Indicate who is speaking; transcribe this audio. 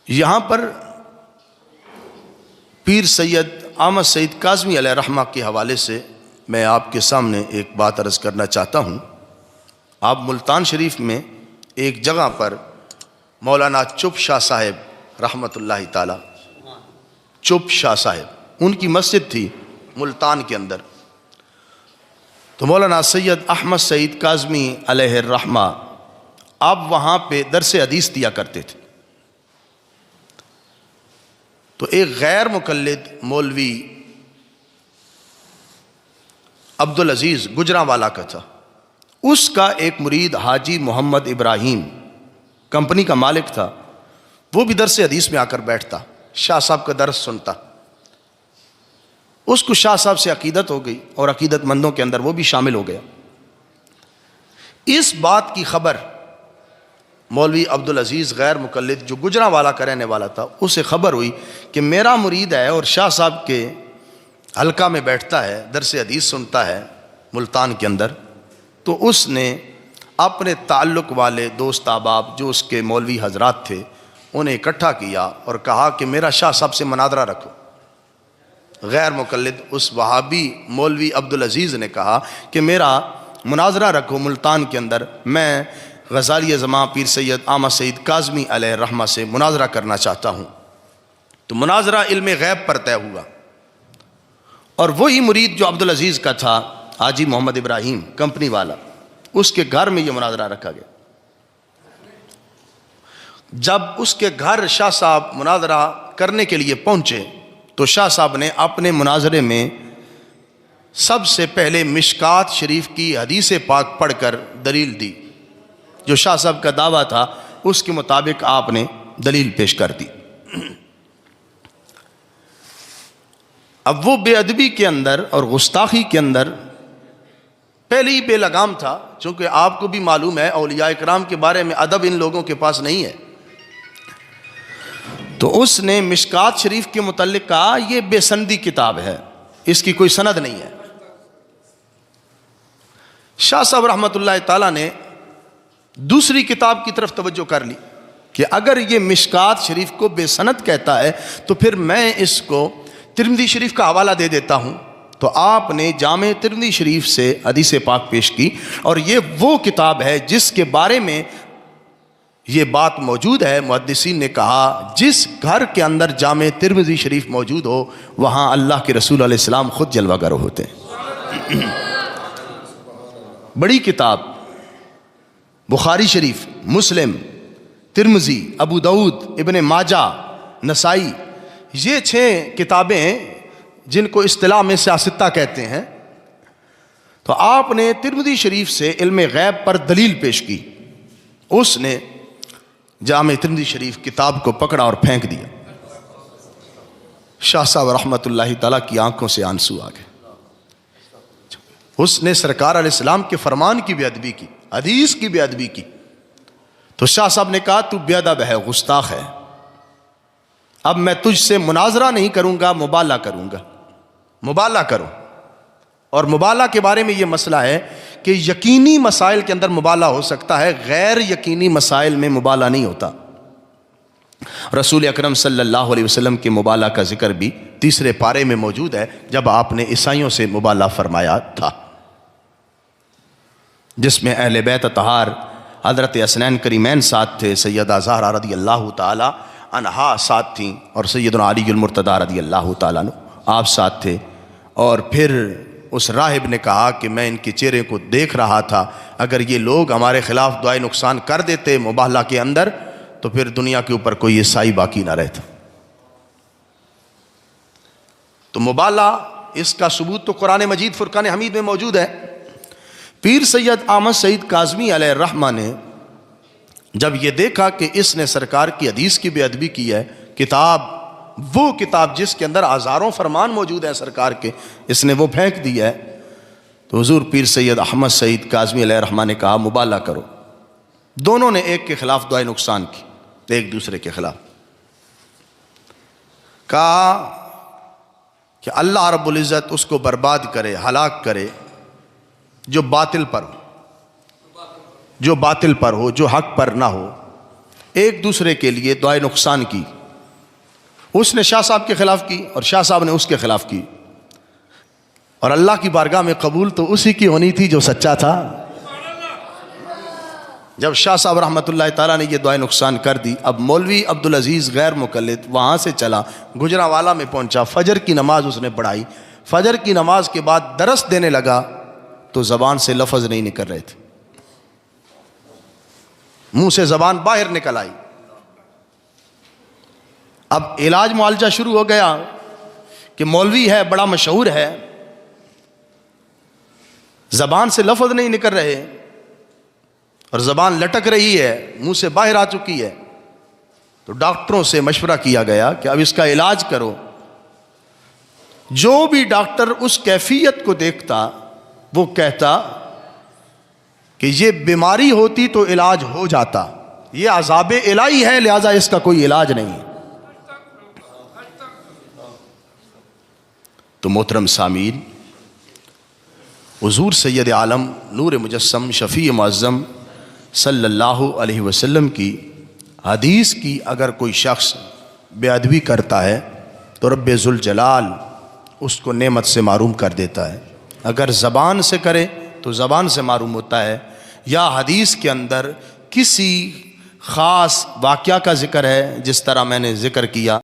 Speaker 1: یہاں پر پیر سید احمد سعید کاظمی علیہ رحمہ کے حوالے سے میں آپ کے سامنے ایک بات عرض کرنا چاہتا ہوں۔ آپ ملتان شریف میں ایک جگہ پر مولانا چپ شاہ صاحب رحمۃ اللہ تعالی، چپ شاہ صاحب، ان کی مسجد تھی ملتان کے اندر، تو مولانا سید احمد سعید کاظمی علیہ الرحمہ آپ وہاں پہ درس حدیث دیا کرتے تھے۔ تو ایک غیر مقلد مولوی عبدالعزیز گجرانوالہ کا تھا، اس کا ایک مرید حاجی محمد ابراہیم کمپنی کا مالک تھا، وہ بھی درس حدیث میں آ کر بیٹھتا، شاہ صاحب کا درس سنتا۔ اس کو شاہ صاحب سے عقیدت ہو گئی اور عقیدت مندوں کے اندر وہ بھی شامل ہو گیا۔ اس بات کی خبر مولوی عبدالعزیز غیر مقلد جو گجرانوالہ کا رہنے والا تھا، اسے خبر ہوئی کہ میرا مرید ہے اور شاہ صاحب کے حلقہ میں بیٹھتا ہے، درس حدیث سنتا ہے ملتان کے اندر۔ تو اس نے اپنے تعلق والے دوست احباب جو اس کے مولوی حضرات تھے انہیں اکٹھا کیا اور کہا کہ میرا شاہ صاحب سے مناظرہ رکھو۔ غیر مقلد اس وہابی مولوی عبدالعزیز نے کہا کہ میرا مناظرہ رکھو ملتان کے اندر، میں غزالی زماں پیر سید احمد سعید کاظمی علیہ الرحمہ سے مناظرہ کرنا چاہتا ہوں۔ تو مناظرہ علم غیب پر طے ہوا، اور وہی مرید جو عبدالعزیز کا تھا حاجی محمد ابراہیم کمپنی والا، اس کے گھر میں یہ مناظرہ رکھا گیا۔ جب اس کے گھر شاہ صاحب مناظرہ کرنے کے لیے پہنچے تو شاہ صاحب نے اپنے مناظرے میں سب سے پہلے مشکات شریف کی حدیث پاک پڑھ کر دلیل دی۔ جو شاہ صاحب کا دعویٰ تھا اس کے مطابق آپ نے دلیل پیش کر دی۔ اب وہ بے ادبی کے اندر اور گستاخی کے اندر پہلے ہی بے لگام تھا، چونکہ آپ کو بھی معلوم ہے اولیاء کرام کے بارے میں ادب ان لوگوں کے پاس نہیں ہے۔ تو اس نے مشکات شریف کے متعلق کہا یہ بے سندی کتاب ہے، اس کی کوئی سند نہیں ہے۔ شاہ صاحب رحمۃ اللہ تعالیٰ نے دوسری کتاب کی طرف توجہ کر لی کہ اگر یہ مشکات شریف کو بے سند کہتا ہے تو پھر میں اس کو ترمذی شریف کا حوالہ دے دیتا ہوں۔ تو آپ نے جامع ترمذی شریف سے حدیث پاک پیش کی، اور یہ وہ کتاب ہے جس کے بارے میں یہ بات موجود ہے، محدثین نے کہا جس گھر کے اندر جامع ترمذی شریف موجود ہو وہاں اللہ کے رسول علیہ السلام خود جلوہ گر ہوتے ہیں۔ بڑی کتاب، بخاری شریف، مسلم، ترمذی، ابو داؤد، ابن ماجہ، نسائی، یہ 6 کتابیں جن کو اصطلاح میں سیاستہ کہتے ہیں۔ تو آپ نے ترمذی شریف سے علم غیب پر دلیل پیش کی، اس نے جامع ترمذی شریف کتاب کو پکڑا اور پھینک دیا۔ شاہ صاحب رحمۃ اللہ تعالیٰ کی آنکھوں سے آنسو آ گئے۔ اس نے سرکار علیہ السلام کے فرمان کی بے ادبی کی، حدیث کی بے ادبی کی۔ تو شاہ صاحب نے کہا تو بے ادب ہے، گستاخ ہے، اب میں تجھ سے مناظرہ نہیں کروں گا، مبالغہ کروں گا۔ مبالغہ کرو، اور مبالغہ کے بارے میں یہ مسئلہ ہے کہ یقینی مسائل کے اندر مبالغہ ہو سکتا ہے، غیر یقینی مسائل میں مبالغہ نہیں ہوتا۔ رسول اکرم صلی اللہ علیہ وسلم کے مبالغہ کا ذکر بھی 3 پارے میں موجود ہے، جب آپ نے عیسائیوں سے مبالغہ فرمایا تھا، جس میں اہل بیت اطہار حضرت حسنین کریمین ساتھ تھے، سیدہ زہرا رضی اللہ تعالی عنہا ساتھ تھیں، اور سیدنا علی المرتضیٰ رضی اللہ تعالیٰ عنہ آپ ساتھ تھے۔ اور پھر اس راہب نے کہا کہ میں ان کے چہرے کو دیکھ رہا تھا، اگر یہ لوگ ہمارے خلاف دعائے نقصان کر دیتے مبالغہ کے اندر تو پھر دنیا کے اوپر کوئی عیسائی باقی نہ رہتا۔ تو مبالغہ، اس کا ثبوت تو قرآن مجید فرقان حمید میں موجود ہے۔ پیر سید احمد سعید کاظمی علیہ الرحمہ نے جب یہ دیکھا کہ اس نے سرکار کی حدیث کی بے ادبی کی ہے، وہ کتاب جس کے اندر ہزاروں فرمان موجود ہیں سرکار کے، اس نے وہ پھینک دی ہے، تو حضور پیر سید احمد سعید کاظمی علیہ الرحمہ نے کہا مبالغہ کرو۔ دونوں نے ایک کے خلاف دعائے نقصان کی، ایک دوسرے کے خلاف کہا کہ اللہ رب العزت اس کو برباد کرے، ہلاک کرے جو باطل پر ہو، جو حق پر نہ ہو۔ ایک دوسرے کے لیے دعائے نقصان کی. اس نے شاہ صاحب کے خلاف کی اور شاہ صاحب نے اس کے خلاف کی, اور اللہ کی بارگاہ میں قبول تو اسی کی ہونی تھی جو سچا تھا. جب شاہ صاحب رحمۃ اللہ تعالیٰ نے یہ دعائے نقصان کر دی, اب مولوی عبدالعزیز غیر مقلد وہاں سے چلا, گجرانوالہ میں پہنچا, فجر کی نماز اس نے پڑھائی. فجر کی نماز کے بعد درس دینے لگا تو زبان سے لفظ نہیں نکل رہے تھے, منہ سے زبان باہر نکل آئی. اب علاج معالجہ شروع ہو گیا کہ مولوی ہے, بڑا مشہور ہے, زبان سے لفظ نہیں نکل رہے اور زبان لٹک رہی ہے, منہ سے باہر آ چکی ہے. تو ڈاکٹروں سے مشورہ کیا گیا کہ اب اس کا علاج کرو. جو بھی ڈاکٹر اس کیفیت کو دیکھتا وہ کہتا کہ یہ بیماری ہوتی تو علاج ہو جاتا, یہ عذاب الہی ہے لہذا اس کا کوئی علاج نہیں. تو محترم سامعین, حضور سید عالم نور مجسم شفیع معظم صلی اللہ علیہ وسلم کی حدیث کی اگر کوئی شخص بے ادبی کرتا ہے تو رب ذوالجلال اس کو نعمت سے محروم کر دیتا ہے. اگر زبان سے کرے تو زبان سے محروم ہوتا ہے, یا حدیث کے اندر کسی خاص واقعہ کا ذکر ہے جس طرح میں نے ذکر کیا.